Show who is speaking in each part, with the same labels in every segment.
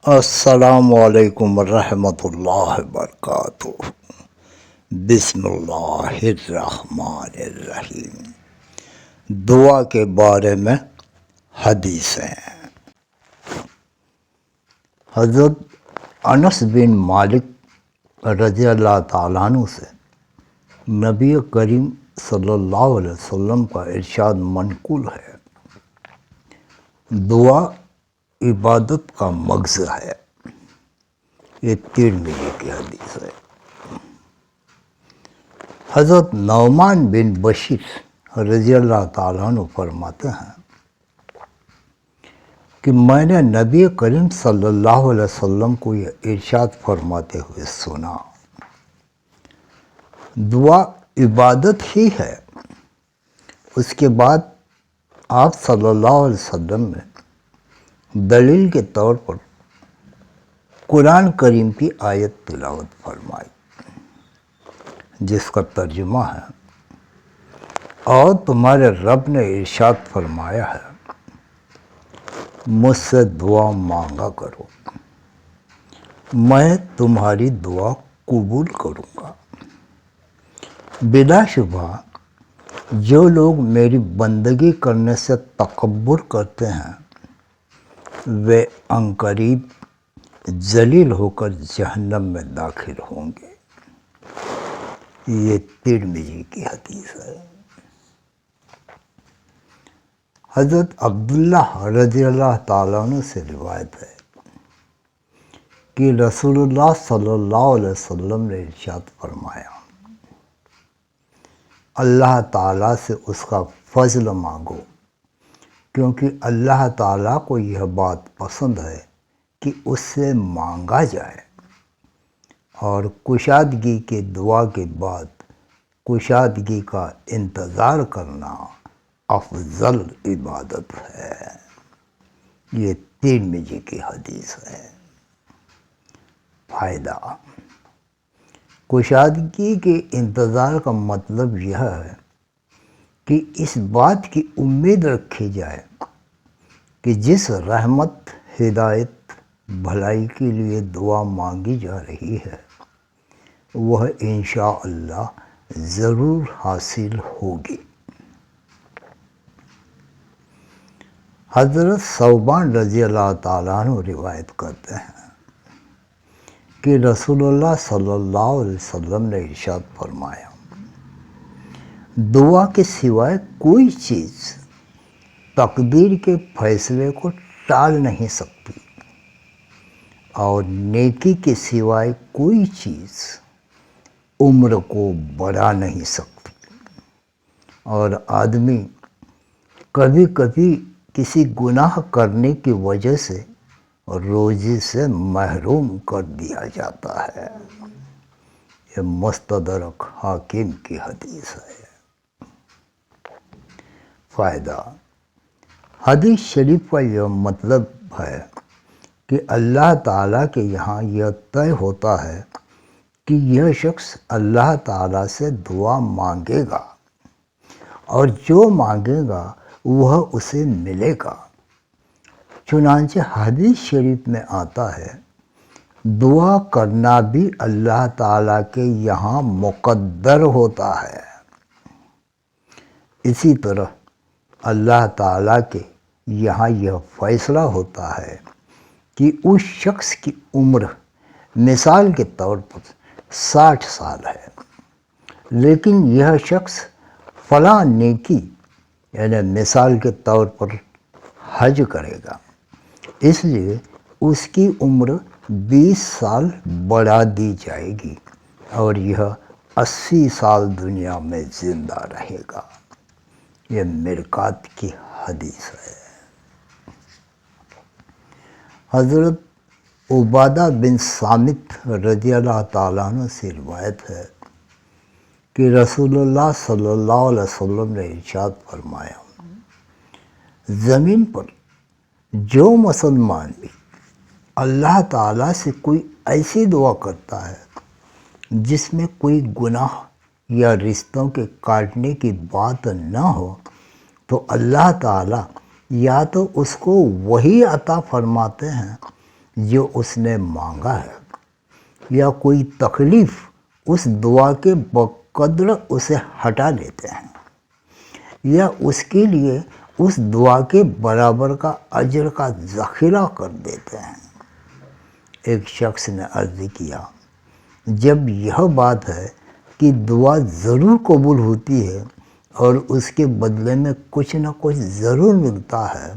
Speaker 1: السلام علیکم ورحمۃ اللہ وبرکاتہ۔ بسم اللہ الرحمن الرحیم۔ دعا کے بارے میں حدیثیں۔ حضرت انس بن مالک رضی اللہ تعالیٰ عنہ سے نبی کریم صلی اللہ علیہ وسلم کا ارشاد منقول ہے، دعا عبادت کا مغز ہے۔ یہ ترمذی کی حدیث ہے۔ حضرت نعمان بن بشیر رضی اللہ تعالیٰ عنہ فرماتے ہیں کہ میں نے نبی کریم صلی اللہ علیہ وسلم کو یہ ارشاد فرماتے ہوئے سنا، دعا عبادت ہی ہے۔ اس کے بعد آپ صلی اللہ علیہ وسلم نے دلیل کے طور پر قرآن کریم کی آیت تلاوت فرمائی، جس کا ترجمہ ہے، اور تمہارے رب نے ارشاد فرمایا ہے، مجھ سے دعا مانگا کرو، میں تمہاری دعا قبول کروں گا۔ بلا شبہ جو لوگ میری بندگی کرنے سے تکبر کرتے ہیں وہ عنقریب ذلیل ہو کر جہنم میں داخل ہوں گے۔ یہ ترمذی کی حدیث ہے۔ حضرت عبداللہ رضی اللہ تعالیٰ عنہ سے روایت ہے کہ رسول اللہ صلی اللہ علیہ وسلم نے ارشاد فرمایا، اللہ تعالیٰ سے اس کا فضل مانگو، کیونکہ اللہ تعالیٰ کو یہ بات پسند ہے کہ اس سے مانگا جائے، اور کشادگی کے دعا کے بعد کشادگی کا انتظار کرنا افضل عبادت ہے۔ یہ ترمذی کی حدیث ہے۔ فائدہ: کشادگی کے انتظار کا مطلب یہ ہے کہ اس بات کی امید رکھی جائے کہ جس رحمت، ہدایت، بھلائی کے لیے دعا مانگی جا رہی ہے وہ انشاءاللہ ضرور حاصل ہوگی۔ حضرت ثوبان رضی اللہ تعالیٰ عنہ روایت کرتے ہیں کہ رسول اللہ صلی اللہ علیہ وسلم نے ارشاد فرمایا، دعا کے سوائے کوئی چیز تقدیر کے فیصلے کو ٹال نہیں سکتی، اور نیکی کے سوائے کوئی چیز عمر کو بڑھا نہیں سکتی، اور آدمی کبھی کبھی کسی گناہ کرنے کی وجہ سے روزی سے محروم کر دیا جاتا ہے۔ یہ مستدرک حاکم کی حدیث ہے۔ فائدہ: حدیث شریف کا یہ مطلب ہے کہ اللہ تعالیٰ کے یہاں یہ طے ہوتا ہے کہ یہ شخص اللہ تعالیٰ سے دعا مانگے گا، اور جو مانگے گا وہ اسے ملے گا۔ چنانچہ حدیث شریف میں آتا ہے، دعا کرنا بھی اللہ تعالیٰ کے یہاں مقدر ہوتا ہے۔ اسی طرح اللہ تعالیٰ کے یہاں یہ فیصلہ ہوتا ہے کہ اس شخص کی عمر مثال کے طور پر 60 سال ہے، لیکن یہ شخص فلاں نیکی یعنی مثال کے طور پر حج کرے گا، اس لیے اس کی عمر 20 سال بڑھا دی جائے گی، اور یہ 80 سال دنیا میں زندہ رہے گا۔ یہ مرقات کی حدیث ہے۔ حضرت عبادہ بن صامت رضی اللہ تعالیٰ عنہ سے روایت ہے کہ رسول اللہ صلی اللہ علیہ وسلم نے ارشاد فرمایا، زمین پر جو مسلمان بھی اللہ تعالیٰ سے کوئی ایسی دعا کرتا ہے جس میں کوئی گناہ یا رشتوں کے کاٹنے کی بات نہ ہو، تو اللہ تعالیٰ یا تو اس کو وہی عطا فرماتے ہیں جو اس نے مانگا ہے، یا کوئی تکلیف اس دعا کے بقدر اسے ہٹا لیتے ہیں، یا اس کے لیے اس دعا کے برابر کا اجر کا ذخیرہ کر دیتے ہیں۔ ایک شخص نے عرض کیا، جب یہ بات ہے کہ دعا ضرور قبول ہوتی ہے اور اس کے بدلے میں کچھ نہ کچھ ضرور ملتا ہے،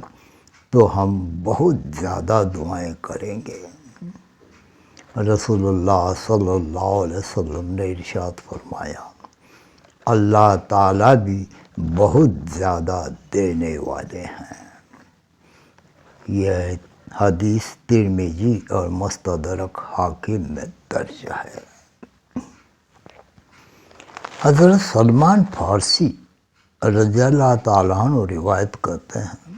Speaker 1: تو ہم بہت زیادہ دعائیں کریں گے۔ رسول اللہ صلی اللہ علیہ وسلم نے ارشاد فرمایا، اللہ تعالیٰ بھی بہت زیادہ دینے والے ہیں۔ یہ حدیث ترمذی اور مستدرک حاکم میں درج ہے۔ حضرت سلمان فارسی رضی اللہ تعالیٰ عنہ روایت کرتے ہیں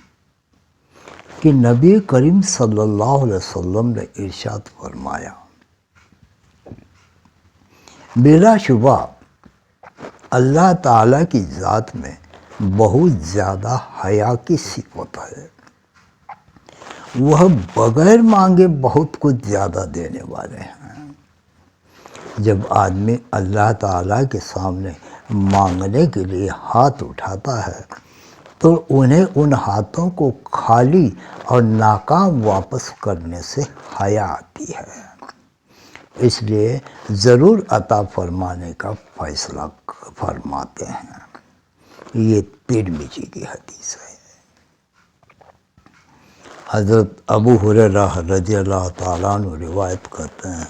Speaker 1: کہ نبی کریم صلی اللہ علیہ وسلم نے ارشاد فرمایا، بلا شبہ اللہ تعالیٰ کی ذات میں بہت زیادہ حیا کی صفت ہے، وہ بغیر مانگے بہت کچھ زیادہ دینے والے ہیں۔ جب آدمی اللہ تعالیٰ کے سامنے مانگنے کے لیے ہاتھ اٹھاتا ہے تو انہیں ان ہاتھوں کو خالی اور ناکام واپس کرنے سے حیا آتی ہے، اس لیے ضرور عطا فرمانے کا فیصلہ فرماتے ہیں۔ یہ ترمذی کی حدیث ہے۔ حضرت ابو ہریرہ رضی اللہ تعالیٰ عنہ روایت کرتے ہیں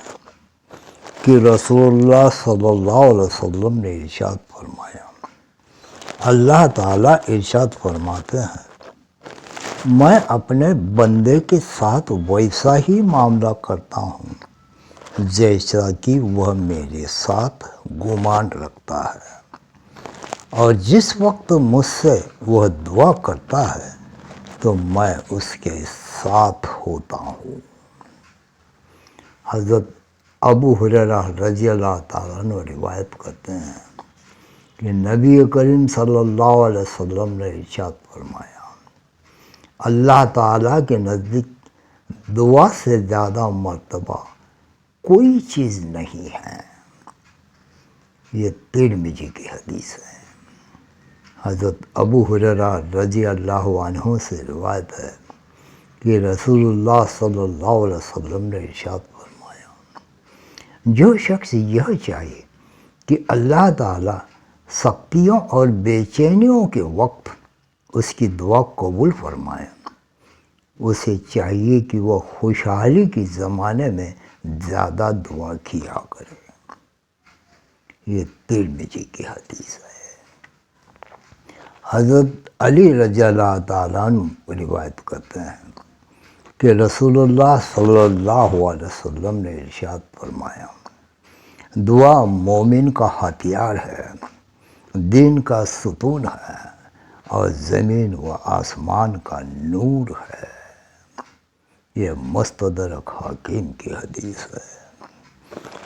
Speaker 1: کہ رسول اللہ صلی اللہ علیہ وسلم نے ارشاد فرمایا، اللہ تعالیٰ ارشاد فرماتے ہیں، میں اپنے بندے کے ساتھ ویسا ہی معاملہ کرتا ہوں جیسا کہ وہ میرے ساتھ گمان رکھتا ہے، اور جس وقت مجھ سے وہ دعا کرتا ہے تو میں اس کے ساتھ ہوتا ہوں۔ حضرت ابو ہریرہ رضی اللہ تعالیٰ عنہ روایت کرتے ہیں کہ نبی کریم صلی اللہ علیہ وسلم نے ارشاد فرمایا، اللہ تعالیٰ کے نزدیک دعا سے زیادہ مرتبہ کوئی چیز نہیں ہے۔ یہ ترمذی کی حدیث ہے۔ حضرت ابو ہریرہ رضی اللہ عنہ سے روایت ہے کہ رسول اللہ صلی اللہ علیہ وسلم نے ارشاد فرمایا، جو شخص یہ چاہے کہ اللہ تعالیٰ سختیوں اور بے چینیوں کے وقت اس کی دعا قبول فرمائے، اسے چاہیے کہ وہ خوشحالی کے زمانے میں زیادہ دعا کیا کرے۔ یہ ترمذی کی حدیث ہے۔ حضرت علی رضی اللہ تعالیٰ عنہ روایت کرتے ہیں کہ رسول اللہ صلی اللہ علیہ وسلم نے ارشاد فرمایا، دعا مومن کا ہتھیار ہے، دین کا ستون ہے، اور زمین و آسمان کا نور ہے۔ یہ مستدرک حاکم کی حدیث ہے۔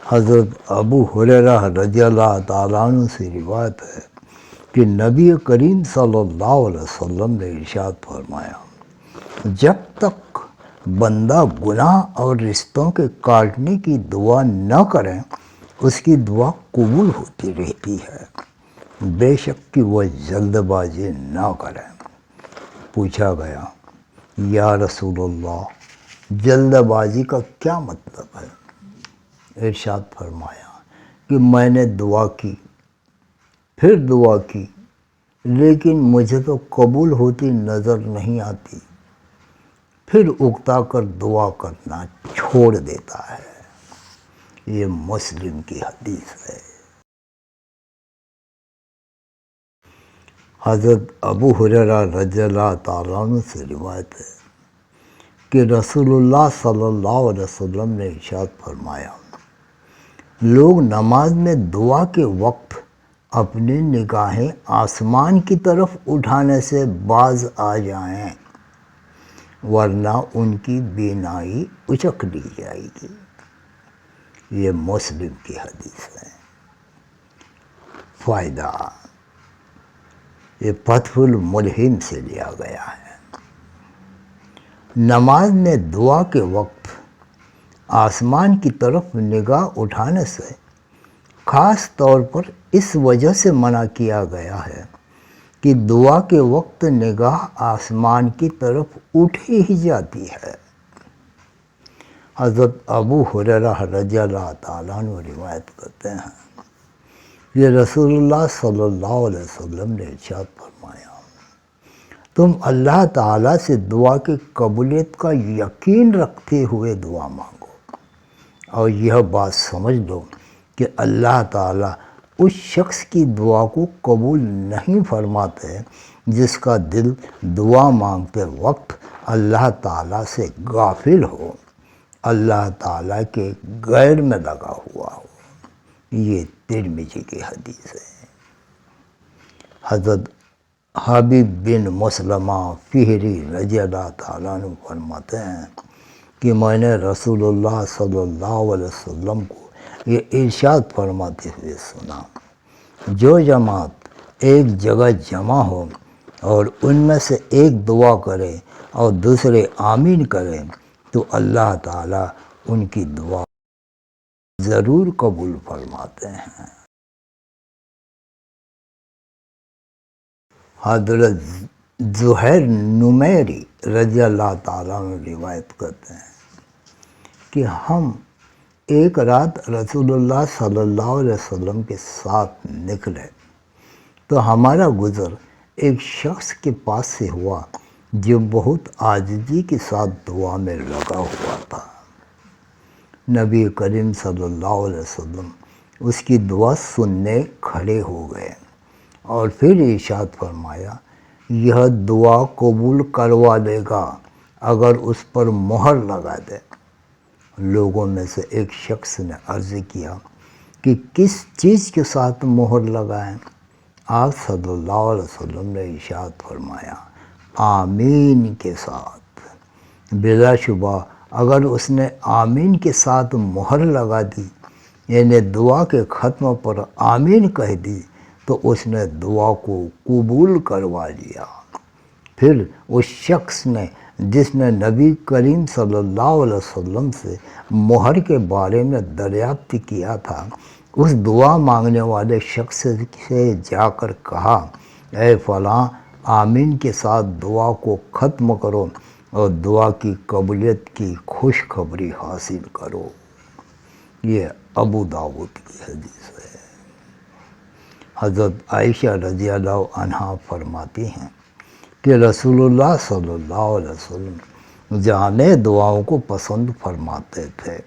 Speaker 1: حضرت ابو ہریرہ رضی اللہ تعالیٰ عنہ سے روایت ہے کہ نبی کریم صلی اللہ علیہ وسلم نے ارشاد فرمایا، جب تک بندہ گناہ اور رشتوں کے کاٹنے کی دعا نہ کرے اس کی دعا قبول ہوتی رہتی ہے، بے شک کہ وہ جلد بازی نہ کرے۔ پوچھا گیا، یا رسول اللہ، جلد بازی کا کیا مطلب ہے؟ ارشاد فرمایا کہ میں نے دعا کی، پھر دعا کی، لیکن مجھے تو قبول ہوتی نظر نہیں آتی، پھر اکتا کر دعا کرنا چھوڑ دیتا ہے۔ یہ مسلم کی حدیث ہے۔ حضرت ابو ہریرہ رضی اللہ تعالیٰ عنہ سے روایت ہے کہ رسول اللہ صلی اللہ علیہ وسلم نے ارشاد فرمایا، لوگ نماز میں دعا کے وقت اپنی نگاہیں آسمان کی طرف اٹھانے سے باز آ جائیں، ورنہ ان کی بینائی اچک لی جائے گی۔ یہ مسلم کی حدیث ہے۔ فائدہ، یہ فتح الملہم سے لیا گیا ہے۔ نماز میں دعا کے وقت آسمان کی طرف نگاہ اٹھانے سے خاص طور پر اس وجہ سے منع کیا گیا ہے کہ دعا کے وقت نگاہ آسمان کی طرف اٹھی ہی جاتی ہے۔ حضرت ابو ہریرہ رضی اللہ تعالیٰ عنہ روایت کرتے ہیں کہ رسول اللہ صلی اللہ علیہ وسلم نے ارشاد فرمایا، تم اللہ تعالیٰ سے دعا کی قبولیت کا یقین رکھتے ہوئے دعا مانگو، اور یہ بات سمجھ لو کہ اللہ تعالیٰ اس شخص کی دعا کو قبول نہیں فرماتے جس کا دل دعا مانگتے وقت اللہ تعالیٰ سے غافل ہو، اللہ تعالیٰ کے غیر میں لگا ہوا ہو۔ یہ ترمذی کی حدیث ہے۔ حضرت حبیب بن مسلمہ فہری رضی اللہ تعالیٰ عنہ فرماتے ہیں کہ میں نے رسول اللہ صلی اللہ علیہ وسلم کو یہ ارشاد فرماتے ہوئے سنا، جو جماعت ایک جگہ جمع ہو اور ان میں سے ایک دعا کرے اور دوسرے آمین کرے تو اللہ تعالیٰ ان کی دعا ضرور قبول فرماتے ہیں۔ حضرت زہیر نمیری رضی اللہ تعالیٰ عنہ روایت کرتے ہیں کہ ہم ایک رات رسول اللہ صلی اللہ علیہ وسلم کے ساتھ نکلے تو ہمارا گزر ایک شخص کے پاس سے ہوا جو بہت عاجزی کے ساتھ دعا میں لگا ہوا تھا۔ نبی کریم صلی اللہ علیہ وسلم اس کی دعا سننے کھڑے ہو گئے اور پھر ارشاد فرمایا، یہ دعا قبول کروا لے گا اگر اس پر مہر لگا دے۔ لوگوں میں سے ایک شخص نے عرض کیا کہ کس چیز کے ساتھ مہر لگائیں؟ آپ صلی اللہ علیہ وسلم نے ارشاد فرمایا، آمین کے ساتھ۔ بلا شبہ اگر اس نے آمین کے ساتھ مہر لگا دی، یعنی دعا کے ختم پر آمین کہہ دی، تو اس نے دعا کو قبول کروا لیا۔ پھر اس شخص نے جس نے نبی کریم صلی اللہ علیہ وسلم سے مہر کے بارے میں دریافت کیا تھا، اس دعا مانگنے والے شخص سے جا کر کہا، اے فلاں، آمین کے ساتھ دعا کو ختم کرو اور دعا کی قبولیت کی خوشخبری حاصل کرو۔ یہ ابو داؤد کی حدیث ہے۔ حضرت عائشہ رضی اللہ عنہا فرماتی ہیں کہ رسول اللہ صلی اللہ علیہ وسلم جامع دعاؤں کو پسند فرماتے تھے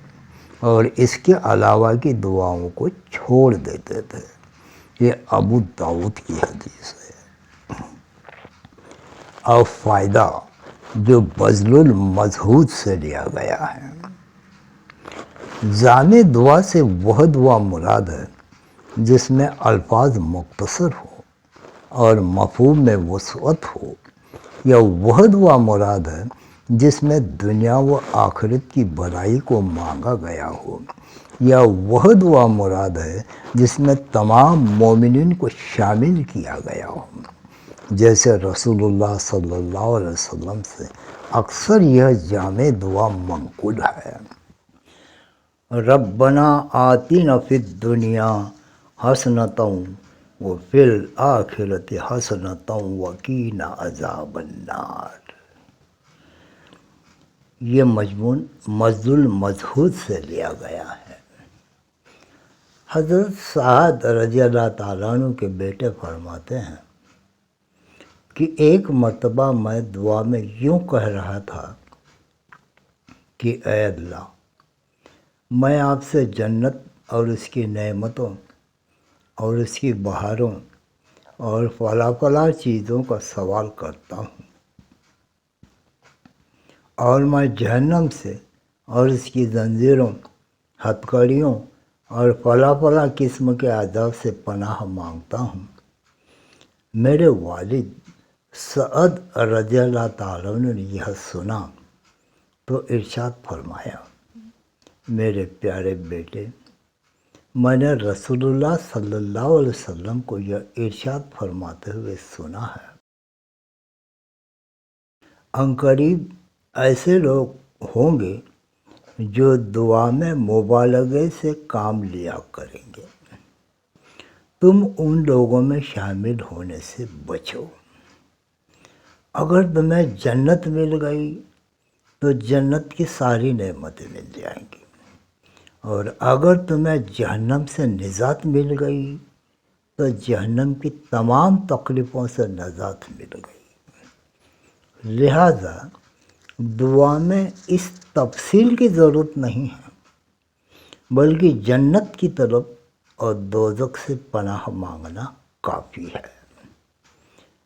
Speaker 1: اور اس کے علاوہ کی دعاؤں کو چھوڑ دیتے تھے۔ یہ ابو داؤد کی حدیث ہے۔ اور فائدہ جو بذل المجہود سے لیا گیا ہے، جامع دعا سے وہ دعا مراد ہے جس میں الفاظ مختصر ہو اور مفہوم میں وسعت ہو، یا وہ دعا مراد ہے جس میں دنیا و آخرت کی بھلائی کو مانگا گیا ہو، یا وہ دعا مراد ہے جس میں تمام مومنین کو شامل کیا گیا ہو۔ جیسے رسول اللہ صلی اللہ علیہ وسلم سے اکثر یہ جامع دعا منقول ہے، ربنا آتنا فی الدنیا حسنۃ وفی الآخرۃ حسنۃ وقینا عذاب النار۔ یہ مضمون بذل المجہود سے لیا گیا ہے۔ حضرت سعد رضی اللہ تعالیٰ عنہ کے بیٹے فرماتے ہیں کہ ایک مرتبہ میں دعا میں یوں کہہ رہا تھا کہ اے اللہ، میں آپ سے جنت اور اس کی نعمتوں اور اس کی بہاروں اور فلاں چیزوں کا سوال کرتا ہوں، اور میں جہنم سے اور اس کی زنجیروں، ہتھکڑیوں اور فلاں قسم کے عذاب سے پناہ مانگتا ہوں۔ میرے والد سعد رضی اللہ تعالیٰ عنہ نے یہ سنا تو ارشاد فرمایا، میرے پیارے بیٹے، میں نے رسول اللہ صلی اللہ علیہ وسلم کو یہ ارشاد فرماتے ہوئے سنا ہے، عنقریب ایسے لوگ ہوں گے جو دعا میں مبالغے سے کام لیا کریں گے، تم ان لوگوں میں شامل ہونے سے بچو۔ اگر تمہیں جنت مل گئی تو جنت کی ساری نعمتیں مل جائیں گی، اور اگر تمہیں جہنم سے نجات مل گئی تو جہنم کی تمام تکلیفوں سے نجات مل گئی۔ لہذا دعا میں اس تفصیل کی ضرورت نہیں ہے، بلکہ جنت کی طرف اور دوزخ سے پناہ مانگنا کافی ہے۔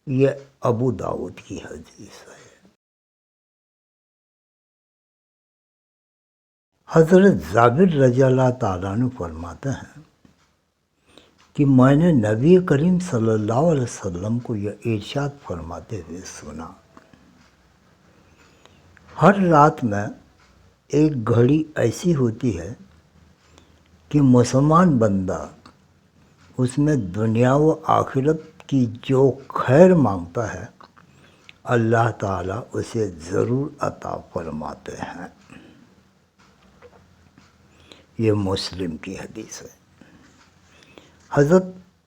Speaker 1: یہ ابو داؤد کی حدیث ہے۔ حضرت جابر رضی اللہ تعالیٰ عنہ فرماتے ہیں کہ میں نے نبی کریم صلی اللہ علیہ وسلم کو یہ ارشاد فرماتے ہوئے سنا، ہر رات میں ایک گھڑی ایسی ہوتی ہے کہ مسلمان بندہ اس میں دنیا و آخرت کی جو خیر مانگتا ہے اللہ تعالیٰ اسے ضرور عطا فرماتے ہیں۔ یہ مسلم کی حدیث ہے۔ حضرت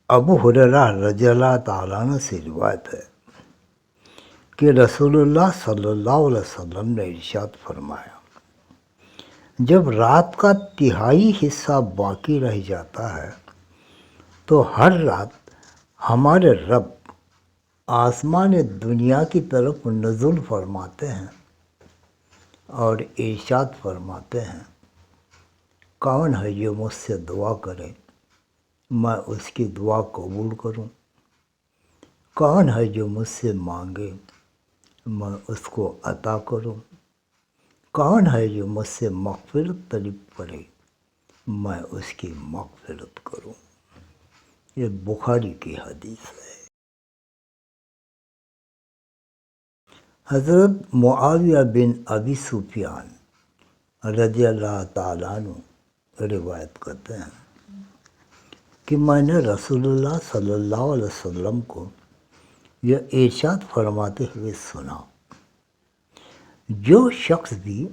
Speaker 1: ابو ہریرہ رضی اللہ تعالیٰ عنہ سے روایت ہے کہ رسول اللہ صلی اللہ علیہ وسلم نے ارشاد فرمایا، جب رات کا تہائی حصہ باقی رہ جاتا ہے تو ہر رات ہمارے رب آسمان دنیا کی طرف نزول فرماتے ہیں اور ارشاد فرماتے ہیں، کون ہے یہ مجھ سے دعا کرے میں اس کی دعا قبول کروں، کون ہے جو مجھ سے مانگے میں اس کو عطا کروں، کون ہے جو مجھ سے مغفرت طلب کرے میں اس کی مغفرت کروں۔ یہ بخاری کی حدیث ہے۔ حضرت معاویہ بن ابی سفیان رضی اللہ تعالیٰ عنہ روایت کرتے ہیں کہ میں نے رسول اللہ صلی اللہ علیہ وسلم کو یہ ارشاد فرماتے ہوئے سنا، جو شخص بھی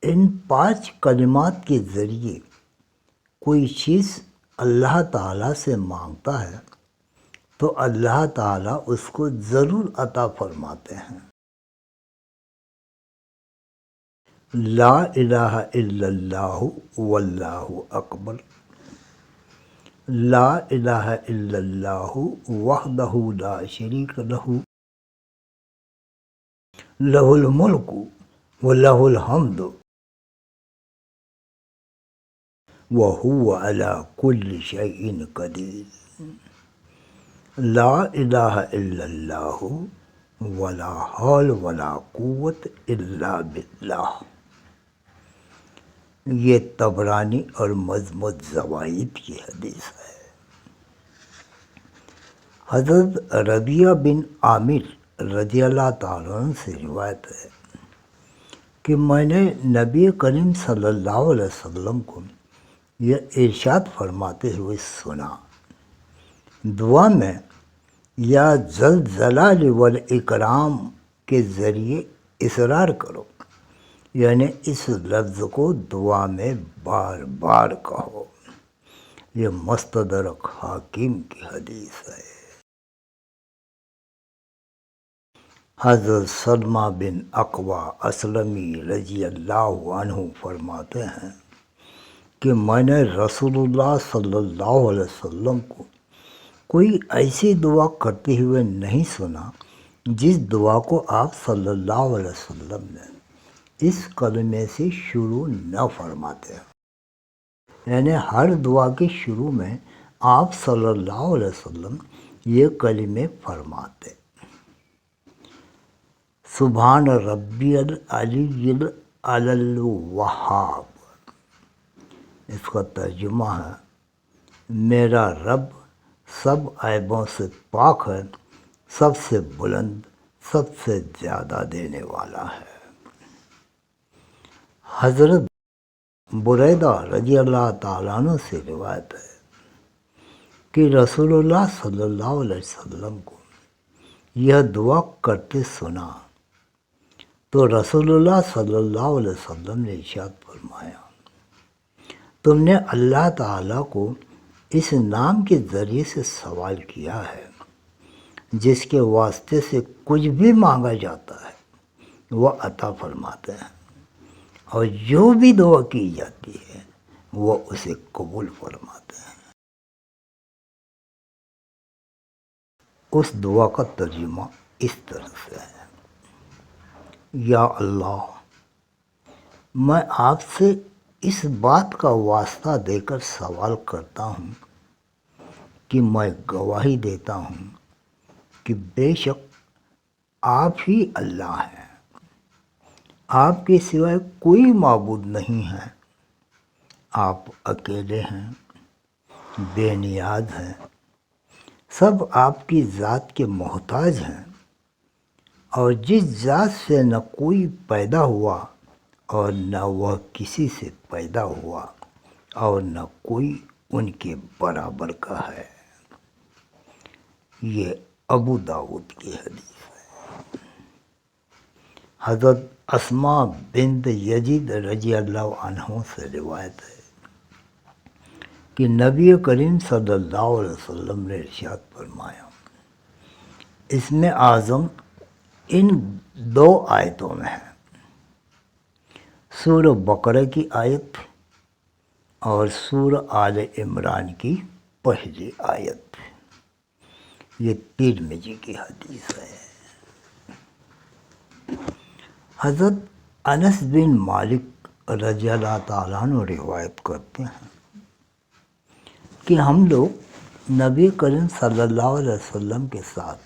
Speaker 1: ان 5 کلمات کے ذریعے کوئی چیز اللہ تعالیٰ سے مانگتا ہے تو اللہ تعالیٰ اس کو ضرور عطا فرماتے ہیں۔ لا الہ الا اللہ واللہ اکبر، لا الہ الا اللہ وحدہ لا شریک لہ، لہ الملک ولہ الحمد وہو علی کل شیء قدیر، لا الہ الا اللہ ولا حول ولا قوت الا باللہ۔ یہ طبرانی اور مجموع زوائد کی حدیث ہے۔ حضرت ربیعہ بن عامر رضی اللہ تعالیٰ عنہ سے روایت ہے کہ میں نے نبی کریم صلی اللہ علیہ وسلم کو یہ ارشاد فرماتے ہوئے سنا، دعا میں یا ذل جلال والاکرام کے ذریعے اصرار کرو، یعنی اس لفظ کو دعا میں بار بار کہو۔ یہ مستدرک حاکم کی حدیث ہے۔ حضرت سلمہ بن اقویٰ اسلمی رضی اللہ عنہ فرماتے ہیں کہ میں نے رسول اللہ صلی اللہ علیہ وسلم کو کوئی ایسی دعا کرتے ہوئے نہیں سنا جس دعا کو آپ صلی اللہ علیہ وسلم نے اس کلمے سے شروع نہ فرماتے ہیں، یعنی ہر دعا کے شروع میں آپ صلی اللہ علیہ وسلم یہ کلمے فرماتے، سبحان ربی العلی الاعلی الوہاب۔ اس کا ترجمہ ہے، میرا رب سب عیبوں سے پاک ہے، سب سے بلند، سب سے زیادہ دینے والا ہے۔ حضرت بریدہ رضی اللہ تعالیٰ عنہ سے روایت ہے کہ رسول اللہ صلی اللہ علیہ وسلم کو یہ دعا کرتے سنا تو رسول اللہ صلی اللہ علیہ وسلم نے ارشاد فرمایا، تم نے اللہ تعالیٰ کو اس نام کے ذریعے سے سوال کیا ہے جس کے واسطے سے کچھ بھی مانگا جاتا ہے وہ عطا فرماتے ہیں، اور جو بھی دعا کی جاتی ہے وہ اسے قبول فرماتے ہیں۔ اس دعا کا ترجمہ اس طرح سے ہے: یا اللہ، میں آپ سے اس بات کا واسطہ دے کر سوال کرتا ہوں کہ میں گواہی دیتا ہوں کہ بے شک آپ ہی اللہ ہیں، آپ کے سوائے کوئی معبود نہیں ہے، آپ اکیلے ہیں، بے نیاز ہیں، سب آپ کی ذات کے محتاج ہیں، اور جس ذات سے نہ کوئی پیدا ہوا اور نہ وہ کسی سے پیدا ہوا اور نہ کوئی ان کے برابر کا ہے۔ یہ ابو داؤد کی حدیث ہے۔ حضرت اسماء بنت یزید رضی اللہ عنہ سے روایت ہے کہ نبی کریم صلی اللہ علیہ وسلم نے ارشاد فرمایا، اسم اعظم ان دو آیتوں میں ہے، سورہ بقرہ کی آیت اور سورہ آل عمران کی پہلی آیت۔ یہ ترمذی کی حدیث ہے۔ حضرت انس بن مالک رضی اللہ تعالیٰ عنہ روایت کرتے ہیں کہ ہم لوگ نبی کریم صلی اللہ علیہ وسلم کے ساتھ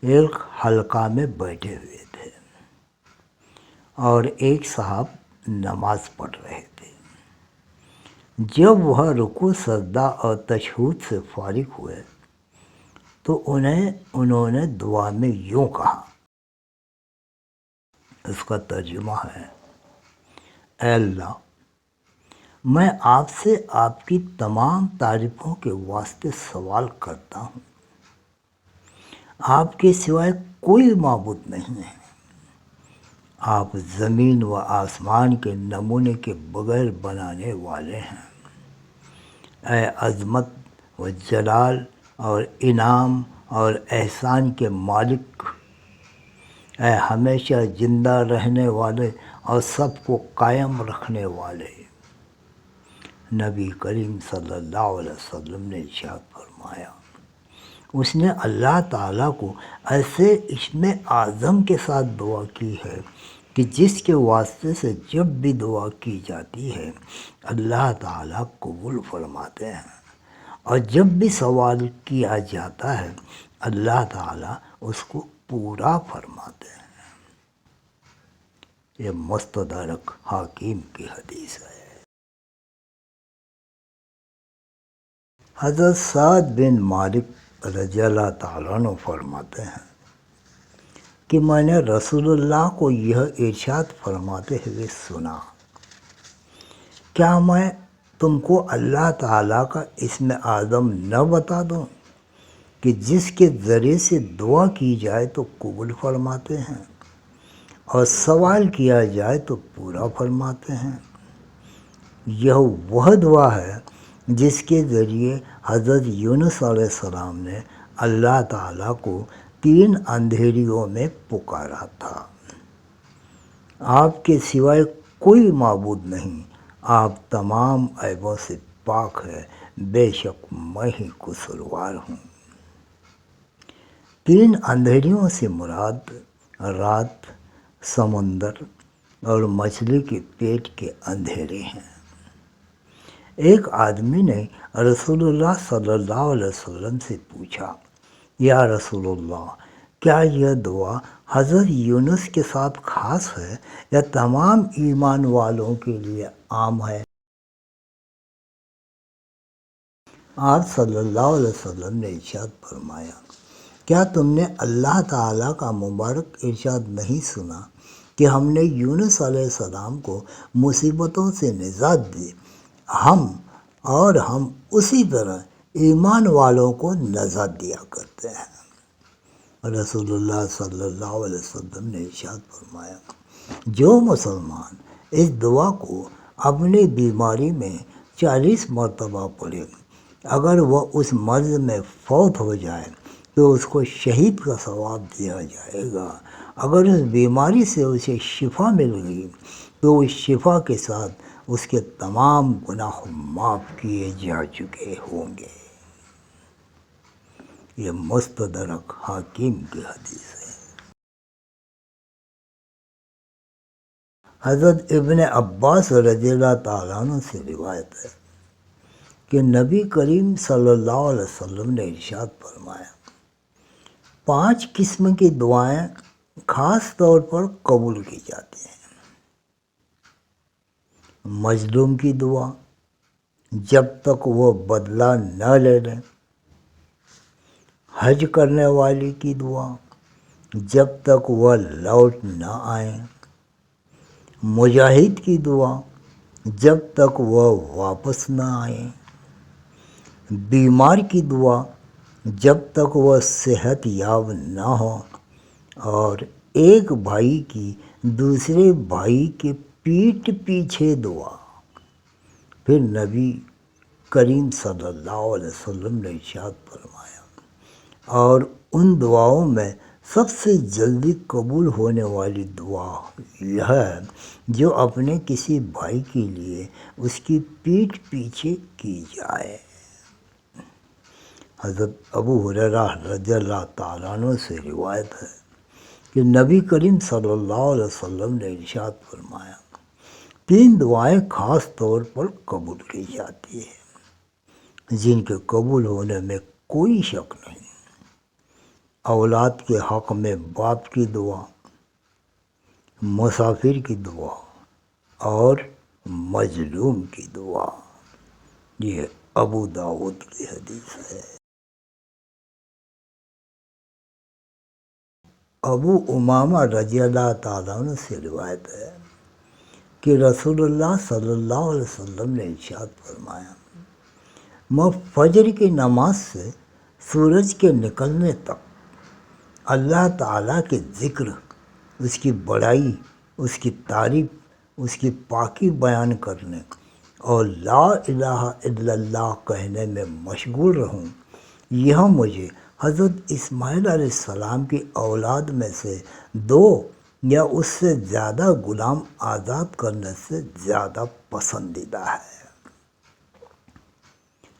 Speaker 1: ایک حلقہ میں بیٹھے ہوئے تھے اور ایک صاحب نماز پڑھ رہے تھے۔ جب وہ رکوع سجدہ اور تشہد سے فارغ ہوئے تو انہوں نے دعا میں یوں کہا، اس کا ترجمہ ہے: اے اللہ، میں آپ سے آپ کی تمام تعریفوں کے واسطے سوال کرتا ہوں، آپ کے سوائے کوئی معبود نہیں ہے، آپ زمین و آسمان کے نمونے کے بغیر بنانے والے ہیں، اے عظمت و جلال اور انعام اور احسان کے مالک، اے ہمیشہ زندہ رہنے والے اور سب کو قائم رکھنے والے۔ نبی کریم صلی اللہ علیہ وسلم نے ارشاد فرمایا، اس نے اللہ تعالیٰ کو ایسے اسم اعظم کے ساتھ دعا کی ہے کہ جس کے واسطے سے جب بھی دعا کی جاتی ہے اللہ تعالیٰ قبول فرماتے ہیں، اور جب بھی سوال کیا جاتا ہے اللہ تعالیٰ اس کو پورا فرماتے ہیں۔ یہ مستدرک حاکم کی حدیث ہے۔ حضرت سعد بن مالک رضی اللہ تعالیٰ عنہ فرماتے ہیں کہ میں نے رسول اللہ کو یہ ارشاد فرماتے ہوئے سنا، کیا میں تم کو اللہ تعالیٰ کا اسم اعظم نہ بتا دوں کہ جس کے ذریعے سے دعا کی جائے تو قبول فرماتے ہیں اور سوال کیا جائے تو پورا فرماتے ہیں؟ یہ وہ دعا ہے جس کے ذریعے حضرت یونس علیہ السلام نے اللہ تعالیٰ کو 3 اندھیریوں میں پکارا تھا۔ آپ کے سوائے کوئی معبود نہیں، آپ تمام عیبوں سے پاک ہے، بے شک میں ہی قصوروار ہوں۔ 3 اندھیریوں سے مراد رات، سمندر اور مچھلی کے پیٹ کے اندھیرے ہیں۔ ایک آدمی نے رسول اللہ صلی اللہ علیہ وسلم سے پوچھا، یا رسول اللہ، کیا یہ دعا حضرت یونس کے ساتھ خاص ہے یا تمام ایمان والوں کے لیے عام ہے؟ آپ صلی اللہ علیہ وسلم نے ارشاد فرمایا، کیا تم نے اللہ تعالیٰ کا مبارک ارشاد نہیں سنا کہ ہم نے یونس علیہ السلام کو مصیبتوں سے نجات دی، ہم اسی طرح ایمان والوں کو نجات دیا کرتے ہیں۔ رسول اللہ صلی اللہ علیہ وسلم نے ارشاد فرمایا، جو مسلمان اس دعا کو اپنی بیماری میں 40 مرتبہ پڑھے۔ اگر وہ اس مرض میں فوت ہو جائے تو اس کو شہید کا ثواب دیا جائے گا۔ اگر اس بیماری سے اسے شفا مل گئی تو اس شفا کے ساتھ اس کے تمام گناہ معاف کیے جا چکے ہوں گے۔ یہ مستدرک حاکم کی حدیث ہے۔ حضرت ابن عباس رضی اللہ تعالیٰ عنہ سے روایت ہے کہ نبی کریم صلی اللہ علیہ وسلم نے ارشاد فرمایا، 5 قسم کی دعائیں خاص طور پر قبول کی جاتی ہیں۔ مظلوم کی دعا جب تک وہ بدلہ نہ لے لیں، حج کرنے والی کی دعا جب تک وہ لوٹ نہ آئیں، مجاہد کی دعا جب تک وہ واپس نہ آئیں، بیمار کی دعا جب تک وہ صحت یاب نہ ہو، اور ایک بھائی کی دوسرے بھائی کے پیٹھ پیچھے دعا۔ پھر نبی کریم صلی اللہ علیہ وسلم نے ارشاد فرمایا، اور ان دعاؤں میں سب سے جلدی قبول ہونے والی دعا یہ ہے جو اپنے کسی بھائی کے لیے اس کی پیٹھ پیچھے کی جائے۔ حضرت ابو ہریرہ رضی اللہ تعالیٰ عنہ سے روایت ہے کہ نبی کریم صلی اللہ علیہ وسلم نے ارشاد فرمایا، 3 دعائیں خاص طور پر قبول کی جاتی ہیں جن کے قبول ہونے میں کوئی شک نہیں۔ اولاد کے حق میں باپ کی دعا، مسافر کی دعا اور مظلوم کی دعا۔ یہ ابو داؤد کی حدیث ہے۔ ابو امامہ رضی اللہ تعالیٰ عنہ سے روایت ہے کہ رسول اللہ صلی اللہ علیہ وسلم نے ارشاد فرمایا، میں فجر کی نماز سے سورج کے نکلنے تک اللہ تعالیٰ کے ذکر، اس کی بڑائی، اس کی تعریف، اس کی پاکی بیان کرنے اور لا الہ الا اللہ کہنے میں مشغول رہوں۔ یہ مجھے حضرت اسماعیل علیہ السلام کی اولاد میں سے 2 یا اس سے زیادہ غلام آزاد کرنے سے زیادہ پسندیدہ ہے۔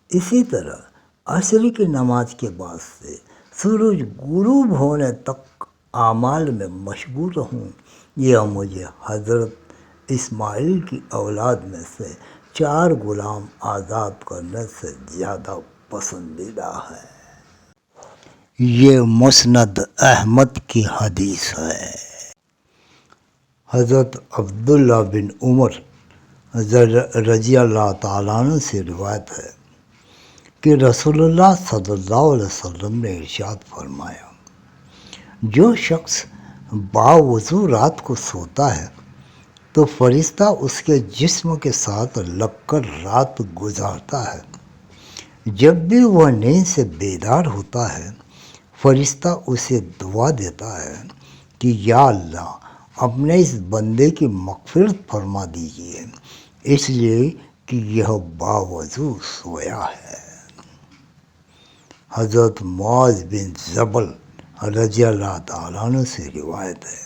Speaker 1: اسی طرح عصر کی نماز کے بعد سے سورج غروب ہونے تک اعمال میں مشغول رہوں، یہ مجھے حضرت اسماعیل کی اولاد میں سے 4 غلام آزاد کرنے سے زیادہ پسندیدہ ہے۔ یہ مسند احمد کی حدیث ہے۔ حضرت عبداللہ بن عمر رضی اللہ تعالیٰ عنہ سے روایت ہے کہ رسول اللہ صلی اللہ علیہ وسلم نے ارشاد فرمایا، جو شخص باوضو رات کو سوتا ہے تو فرشتہ اس کے جسم کے ساتھ لگ کر رات گزارتا ہے۔ جب بھی وہ نیند سے بیدار ہوتا ہے، فرشتہ اسے دعا دیتا ہے کہ یا اللہ اپنے اس بندے کی مغفرت فرما دیجیے، اس لیے کہ یہ باوضو سویا ہے۔ حضرت معاذ بن جبل رضی اللہ تعالیٰ عنہ سے روایت ہے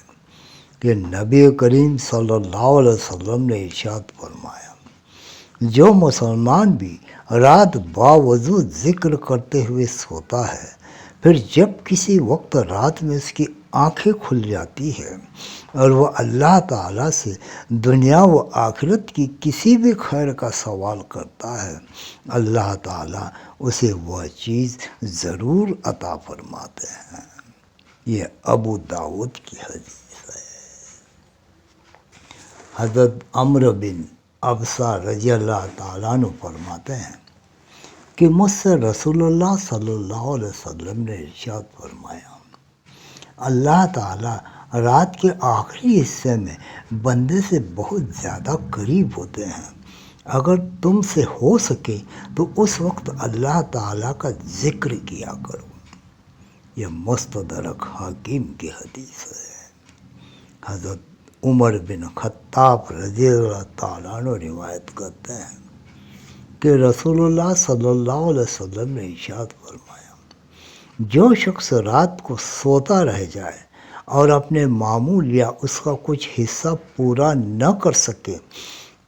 Speaker 1: کہ نبی کریم صلی اللہ علیہ وسلم نے ارشاد فرمایا، جو مسلمان بھی رات باوضو ذکر کرتے ہوئے سوتا ہے، پھر جب کسی وقت رات میں اس کی آنکھیں کھل جاتی ہے اور وہ اللہ تعالیٰ سے دنیا و آخرت کی کسی بھی خیر کا سوال کرتا ہے، اللہ تعالیٰ اسے وہ چیز ضرور عطا فرماتے ہیں۔ یہ ابو داؤد کی حدیث ہے۔ حضرت عمرو بن ابسہ رضی اللہ تعالیٰ عنہ فرماتے ہیں کہ مجھ سے رسول اللہ صلی اللہ علیہ وسلم نے ارشاد فرمایا، اللہ تعالیٰ رات کے آخری حصے میں بندے سے بہت زیادہ قریب ہوتے ہیں۔ اگر تم سے ہو سکے تو اس وقت اللہ تعالیٰ کا ذکر کیا کرو۔ یہ مستدرک حاکم کی حدیث ہے۔ حضرت عمر بن خطاب رضی اللہ تعالیٰ عنہ روایت کرتے ہیں کہ رسول اللہ صلی اللہ علیہ وسلم نے ارشاد فرمایا، جو شخص رات کو سوتا رہ جائے اور اپنے معمول یا اس کا کچھ حصہ پورا نہ کر سکے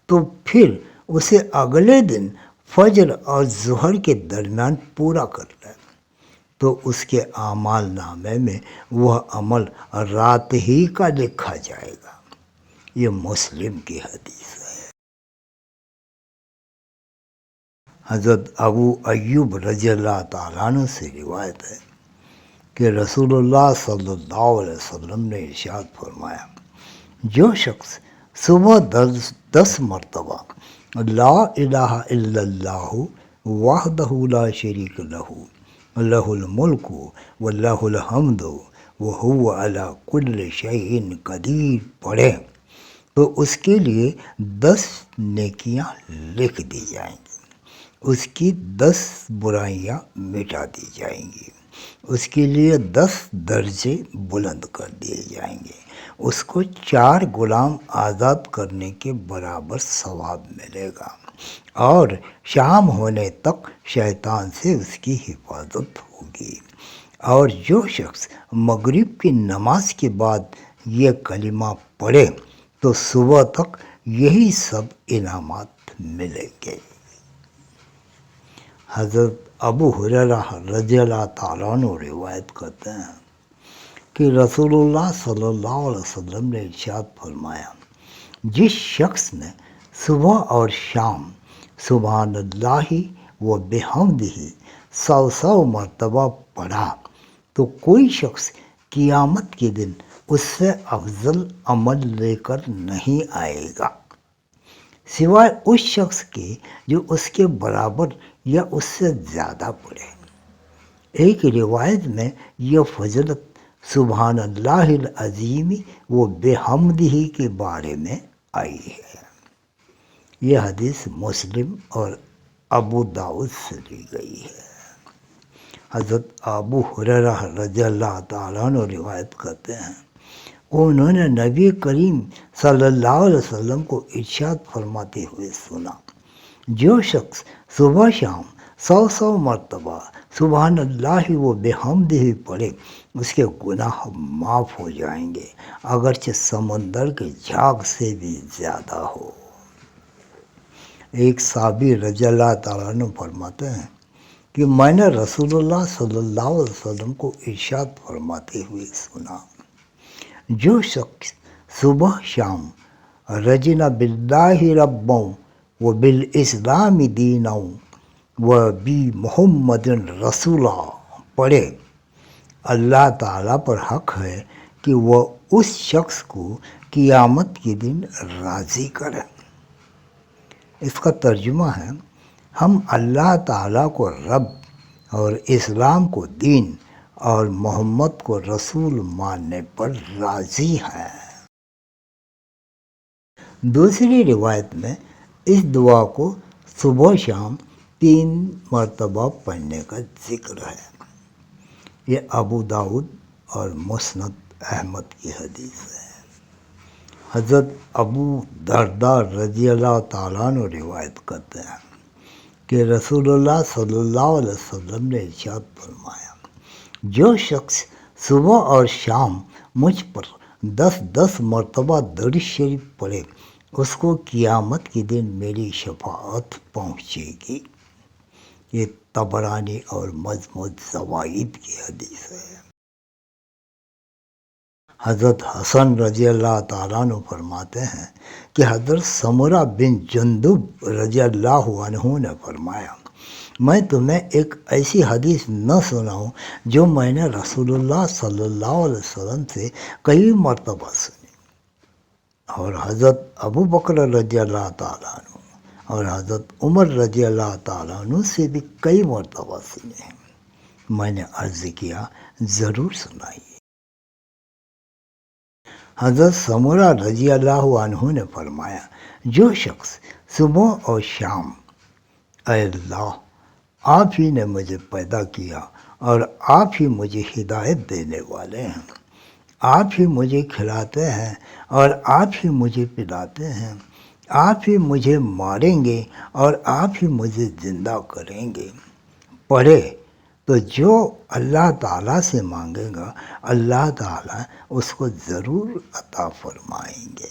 Speaker 1: تو پھر اسے اگلے دن فجر اور ظہر کے درمیان پورا کر لے تو اس کے اعمال نامے میں وہ عمل رات ہی کا لکھا جائے گا۔ یہ مسلم کی حدیث ہے۔ حضرت ابو ایوب رضی اللہ تعالیٰ عنہ سے روایت ہے کہ رسول اللہ صلی اللہ علیہ وسلم نے ارشاد فرمایا، جو شخص صبح 10 مرتبہ لا الہ الا اللہ وحدہ لا شریک لہ لہ الملک ولہ الحمد وہو علی کل شیء قدیر پڑھے تو اس کے لیے 10 نیکیاں لکھ دی جائیں گی، اس کی 10 برائیاں مٹا دی جائیں گی، اس کے لیے 10 درجے بلند کر دیے جائیں گے، اس کو 4 غلام آزاد کرنے کے برابر ثواب ملے گا، اور شام ہونے تک شیطان سے اس کی حفاظت ہوگی۔ اور جو شخص مغرب کی نماز کے بعد یہ کلمہ پڑھے تو صبح تک یہی سب انعامات ملیں گے۔ حضرت ابو ہریرہ رضی اللہ تعالیٰ عنہ روایت کرتے ہیں کہ رسول اللہ صلی اللہ علیہ وسلم نے ارشاد فرمایا، جس شخص نے صبح اور شام سبحان اللہ و بحمدہ 100 مرتبہ پڑھا تو کوئی شخص قیامت کے دن اس سے افضل عمل لے کر نہیں آئے گا سوائے اس شخص کے جو اس کے برابر یا اس سے زیادہ پڑھے۔ ایک روایت میں یہ فضلت سبحان اللہ العظیم و بحمدہ کے بارے میں آئی ہے۔ یہ حدیث مسلم اور ابو داؤد سے لی گئی ہے۔ حضرت ابو ہریرہ رضی اللہ تعالیٰ عنہ روایت کرتے ہیں، انہوں نے نبی کریم صلی اللہ علیہ وسلم کو ارشاد فرماتے ہوئے سنا، جو شخص صبح شام 100 مرتبہ سبحان اللہ و بحمدہ پڑھے اس کے گناہ معاف ہو جائیں گے، اگرچہ سمندر کے جھاگ سے بھی زیادہ ہو۔ ایک صحابی رضی اللہ تعالیٰ عنہ فرماتے ہیں کہ میں نے رسول اللہ صلی اللہ علیہ وسلم کو ارشاد فرماتے ہوئے سنا، جو شخص صبح شام رضینا باللہ ربا و بالاسلام دینا و بی محمد رسولہ پڑھے، اللہ تعالیٰ پر حق ہے کہ وہ اس شخص کو قیامت کے دن راضی کرے۔ اس کا ترجمہ ہے، ہم اللہ تعالیٰ کو رب اور اسلام کو دین اور محمد کو رسول ماننے پر راضی ہیں۔ دوسری روایت میں اس دعا کو صبح شام 3 مرتبہ پڑھنے کا ذکر ہے۔ یہ ابو داؤد اور مسند احمد کی حدیث ہے۔ حضرت ابو درداء رضی اللہ تعالیٰ عنہ روایت کرتے ہیں کہ رسول اللہ صلی اللہ علیہ وسلم نے ارشاد فرمایا، جو شخص صبح اور شام مجھ پر 10 مرتبہ درود شریف پڑھے اس کو قیامت کے دن میری شفاعت پہنچے گی۔ یہ طبرانی اور مجموع زوائد کی حدیث ہے۔ حضرت حسن رضی اللہ تعالیٰ عنہ فرماتے ہیں کہ حضرت سمرہ بن جندب رضی اللہ عنہ نے فرمایا، میں تمہیں ایک ایسی حدیث نہ سناؤں جو میں نے رسول اللہ صلی اللہ علیہ وسلم سے کئی مرتبہ سنی، اور حضرت ابو بکر رضی اللہ تعالیٰ عنہ اور حضرت عمر رضی اللہ تعالیٰ عنہ سے بھی کئی مرتبہ سنے ہیں۔ میں نے عرض کیا، ضرور سنائیے۔ حضرت سمرہ رضی اللہ عنہ نے فرمایا، جو شخص صبح اور شام اے اللہ آپ ہی نے مجھے پیدا کیا اور آپ ہی مجھے ہدایت دینے والے ہیں، آپ ہی مجھے کھلاتے ہیں اور آپ ہی مجھے پلاتے ہیں، آپ ہی مجھے ماریں گے اور آپ ہی مجھے زندہ کریں گے۔ پڑھے تو جو اللہ تعالیٰ سے مانگے گا اللہ تعالیٰ اس کو ضرور عطا فرمائیں گے۔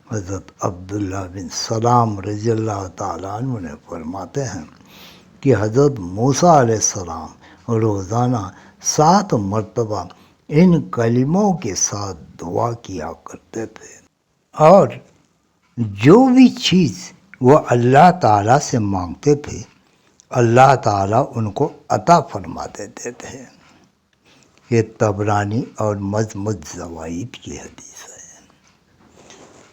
Speaker 1: حضرت عبداللہ بن سلام رضی اللہ تعالیٰ عنہ نے فرماتے ہیں کہ حضرت موسیٰ علیہ السلام روزانہ 7 مرتبہ ان کلموں کے ساتھ دعا کیا کرتے تھے، اور جو بھی چیز وہ اللہ تعالیٰ سے مانگتے تھے اللہ تعالیٰ ان کو عطا فرما دیتے تھے۔ یہ طبرانی اور مزمج زوائد کی حدیث ہے۔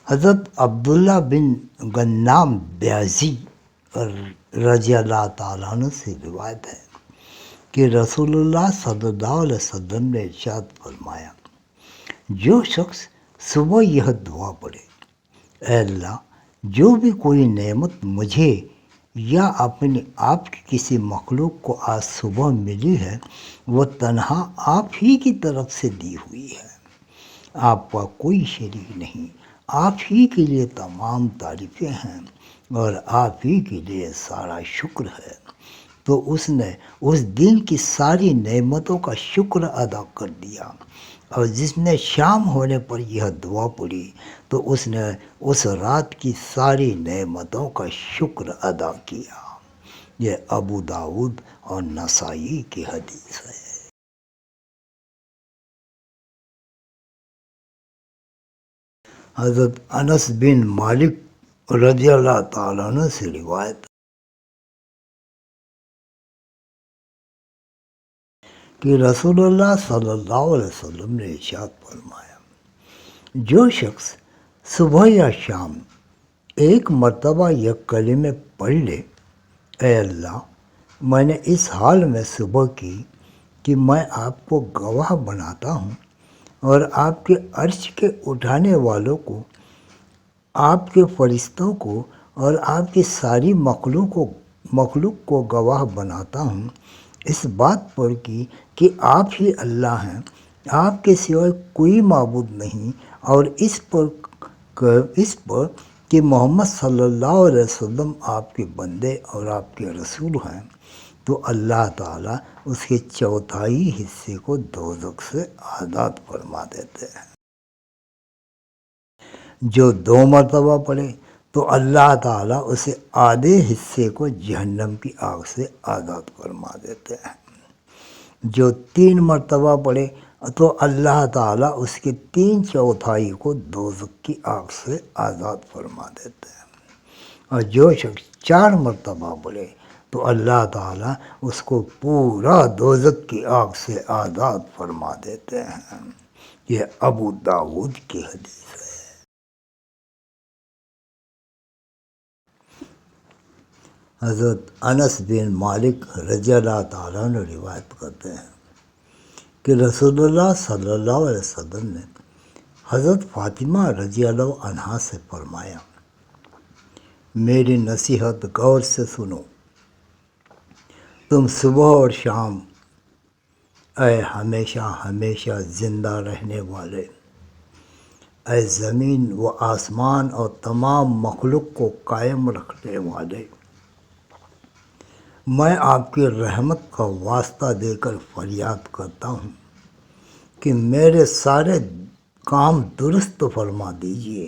Speaker 1: حضرت عبداللہ بن غنام بیازی رضی اللہ تعالیٰ عنہ سے روایت ہے کہ رسول اللہ صلی اللہ علیہ وسلم نے ارشاد فرمایا، جو شخص صبح یہ دعا پڑھے، اے اللہ جو بھی کوئی نعمت مجھے یا اپنے آپ کی کسی مخلوق کو آج صبح ملی ہے وہ تنہا آپ ہی کی طرف سے دی ہوئی ہے، آپ کا کوئی شریک نہیں، آپ ہی کے لیے تمام تعریفیں ہیں اور آپ ہی کے لیے سارا شکر ہے۔ تو اس نے اس دن کی ساری نعمتوں کا شکر ادا کر دیا، اور جس نے شام ہونے پر یہ دعا پڑھی تو اس نے اس رات کی ساری نعمتوں کا شکر ادا کیا۔ یہ ابو داؤد اور نسائی کی حدیث ہے۔ حضرت انس بن مالک رضی اللہ تعالیٰ عنہ سے روایت کہ رسول اللہ صلی اللہ علیہ وسلم نے ارشاد فرمایا، جو شخص صبح یا شام 1 مرتبہ یہ کلمے پڑھ لے، اے اللہ میں نے اس حال میں صبح کی کہ میں آپ کو گواہ بناتا ہوں اور آپ کے عرش کے اٹھانے والوں کو، آپ کے فرشتوں کو اور آپ کی ساری مخلوق کو گواہ بناتا ہوں اس بات پر کہ آپ ہی اللہ ہیں، آپ کے سوائے کوئی معبود نہیں، اور اس پر کہ محمد صلی اللہ علیہ وسلم آپ کے بندے اور آپ کے رسول ہیں، تو اللہ تعالیٰ اس کے 1/4 حصے کو دوزخ سے آزاد فرما دیتے ہیں۔ جو 2 مرتبہ پڑھے تو اللہ تعالیٰ اسے آدھے حصے کو جہنم کی آگ سے آزاد فرما دیتے ہیں۔ جو 3 مرتبہ پڑھے تو اللہ تعالیٰ اس کے 3/4 کو دوزخ کی آگ سے آزاد فرما دیتے ہیں، اور جو شخص 4 مرتبہ پڑھے تو اللہ تعالیٰ اس کو پورا دوزخ کی آگ سے آزاد فرما دیتے ہیں۔ یہ ابو داؤد کی حدیث ہے۔ حضرت انس بن مالک رضی اللہ تعالیٰ عنہ روایت کرتے ہیں کہ رسول اللہ صلی اللہ علیہ وسلم نے حضرت فاطمہ رضی اللہ عنہا سے فرمایا، میری نصیحت غور سے سنو، تم صبح اور شام، اے ہمیشہ ہمیشہ زندہ رہنے والے، اے زمین و آسمان اور تمام مخلوق کو قائم رکھنے والے، میں آپ کی رحمت کا واسطہ دے کر فریاد کرتا ہوں کہ میرے سارے کام درست فرما دیجیے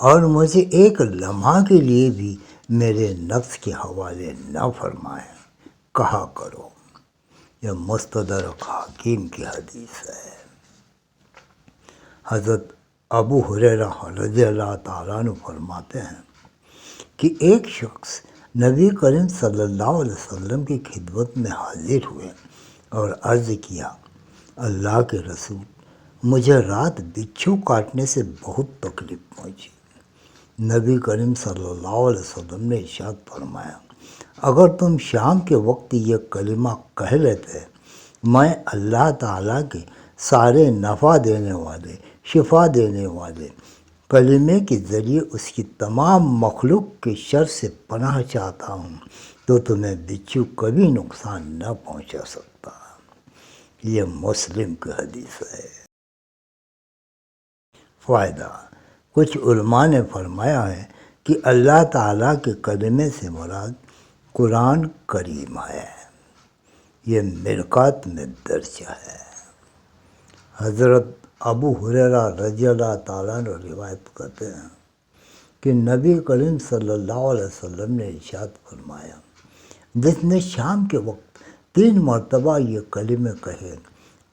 Speaker 1: اور مجھے ایک لمحہ کے لیے بھی میرے نفس کے حوالے نہ فرمائیں، کہا کرو۔ یہ مستدرک حاکم کی حدیث ہے۔ حضرت ابو ہریرہ رضی اللہ تعالیٰ عنہ فرماتے ہیں کہ ایک شخص نبی کریم صلی اللہ علیہ وسلم کی خدمت میں حاضر ہوئے اور عرض کیا، اللہ کے رسول، مجھے رات بچھو کاٹنے سے بہت تکلیف پہنچی۔ نبی کریم صلی اللہ علیہ وسلم نے ارشاد فرمایا، اگر تم شام کے وقت یہ کلمہ کہہ لیتے، میں اللہ تعالیٰ کے سارے نفع دینے والے، شفا دینے والے کلمے کے ذریعے اس کی تمام مخلوق کے شر سے پناہ چاہتا ہوں، تو تمہیں بچھو کبھی نقصان نہ پہنچا سکتا۔ یہ مسلم کی حدیث ہے۔ فائدہ: کچھ علماء نے فرمایا ہے کہ اللہ تعالیٰ کے کلمے سے مراد قرآن کریم ہے۔ یہ مرقات میں درج ہے۔ حضرت ابو ہریرہ رضی اللہ تعالیٰ عنہ روایت کرتے ہیں کہ نبی کریم صلی اللہ علیہ وسلم نے ارشاد فرمایا، جس نے شام کے وقت 3 مرتبہ یہ کلمے کہے،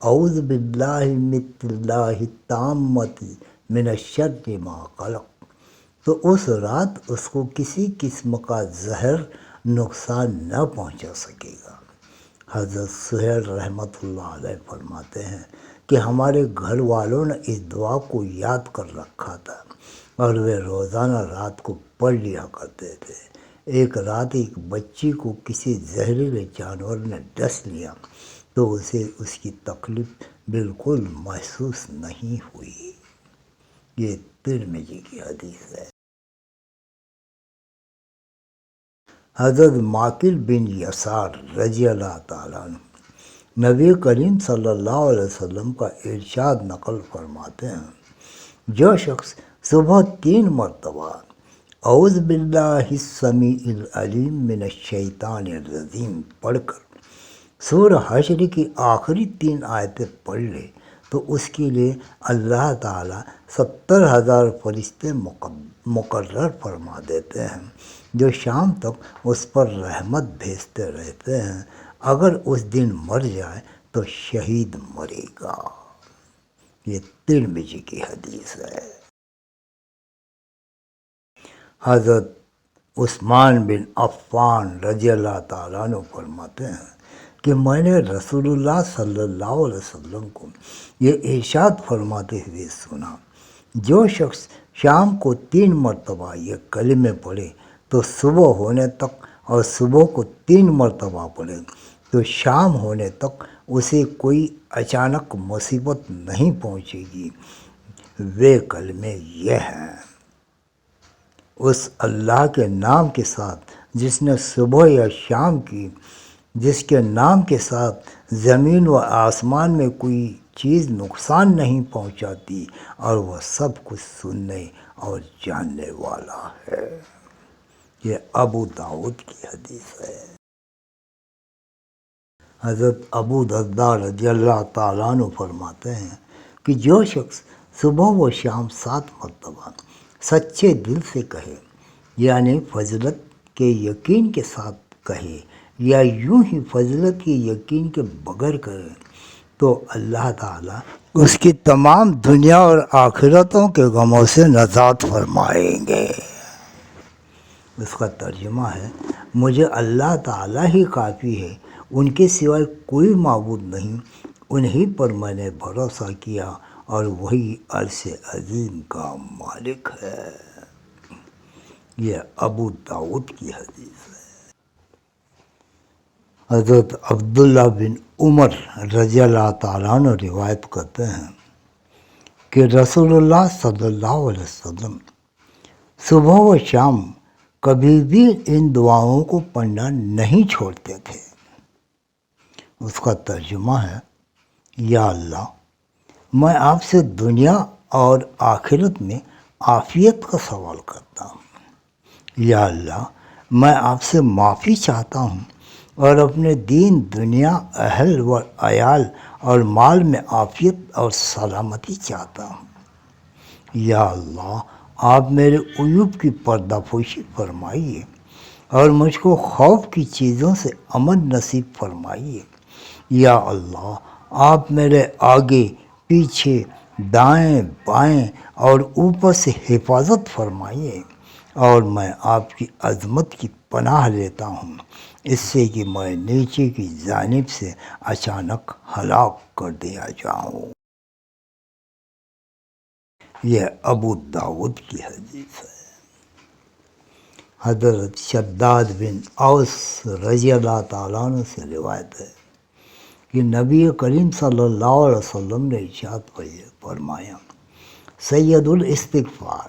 Speaker 1: اعوذ باللہ من اللہ التامۃ من الشر ما خلق، تو اس رات اس کو کسی قسم کا زہر نقصان نہ پہنچا سکے گا۔ حضرت سہیل رحمۃ اللہ علیہ فرماتے ہیں کہ ہمارے گھر والوں نے اس دعا کو یاد کر رکھا تھا اور وہ روزانہ رات کو پڑھ لیا کرتے تھے۔ ایک رات ایک بچی کو کسی زہریلے جانور نے ڈس لیا تو اسے اس کی تکلیف بالکل محسوس نہیں ہوئی۔ یہ ترمذی کی حدیث ہے۔ حضرت ماقل بن یسار رضی اللہ تعالیٰ عنہ نبی کریم صلی اللہ علیہ وسلم کا ارشاد نقل فرماتے ہیں، جو شخص صبح 3 مرتبہ اعوذ باللہ السمیع العلیم من الشیطان الرجیم پڑھ کر سورہ حشر کی آخری 3 آیتیں پڑھ لے تو اس کے لیے اللہ تعالیٰ 70,000 فرشتے مقرر فرما دیتے ہیں، جو شام تک اس پر رحمت بھیجتے رہتے ہیں۔ اگر اس دن مر جائے تو شہید مرے گا۔ یہ ترمذی کی حدیث ہے۔ حضرت عثمان بن عفان رضی اللہ تعالیٰ عنہ فرماتے ہیں کہ میں نے رسول اللہ صلی اللہ علیہ وسلم کو یہ ارشاد فرماتے ہوئے سنا، جو شخص شام کو 3 مرتبہ یہ کلمے پڑھے تو صبح ہونے تک، اور صبح کو 3 مرتبہ پڑھے تو شام ہونے تک اسے کوئی اچانک مصیبت نہیں پہنچے گی۔ وہ کلمے یہ ہیں: اس اللہ کے نام کے ساتھ جس نے صبح یا شام کی، جس کے نام کے ساتھ زمین و آسمان میں کوئی چیز نقصان نہیں پہنچاتی اور وہ سب کچھ سننے اور جاننے والا ہے۔ یہ ابو داؤد کی حدیث ہے۔ حضرت ابو درداء رضی اللہ تعالیٰ عنہ فرماتے ہیں کہ جو شخص صبح و شام 7 مرتبہ سچے دل سے کہے، یعنی فضیلت کے یقین کے ساتھ کہے یا یوں ہی فضیلت کے یقین کے بغیر کہے، تو اللہ تعالیٰ اس کی تمام دنیا اور آخرتوں کے غموں سے نجات فرمائیں گے۔ اس کا ترجمہ ہے، مجھے اللہ تعالیٰ ہی کافی ہے، ان کے سوائے کوئی معبود نہیں، انہی پر میں نے بھروسہ کیا اور وہی عرش عظیم کا مالک ہے۔ یہ ابو داؤد کی حدیث ہے۔ حضرت عبداللہ بن عمر رضی اللہ تعالیٰ عنہ روایت کرتے ہیں کہ رسول اللہ صلی اللہ علیہ وسلم صبح و شام کبھی بھی ان دعاؤں کو پڑھنا نہیں چھوڑتے تھے۔ اس کا ترجمہ ہے، یا اللہ، میں آپ سے دنیا اور آخرت میں عافیت کا سوال کرتا ہوں۔ یا اللہ، میں آپ سے معافی چاہتا ہوں اور اپنے دین، دنیا، اہل و عیال اور مال میں عافیت اور سلامتی چاہتا ہوں۔ یا اللہ، آپ میرے عیوب کی پردہ پوشی فرمائیے اور مجھ کو خوف کی چیزوں سے امن نصیب فرمائیے۔ یا اللہ، آپ میرے آگے، پیچھے، دائیں بائیں اور اوپر سے حفاظت فرمائیے، اور میں آپ کی عظمت کی پناہ لیتا ہوں اس سے کہ میں نیچے کی جانب سے اچانک ہلاک کر دیا جاؤں۔ یہ ابو داؤد کی حدیث ہے۔ حضرت شداد بن اوس رضی اللہ تعالیٰ عنہ سے روایت ہے کہ نبی کریم صلی اللہ علیہ وسلم نے ارشاد فرمایا، سید الاستغفار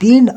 Speaker 1: 3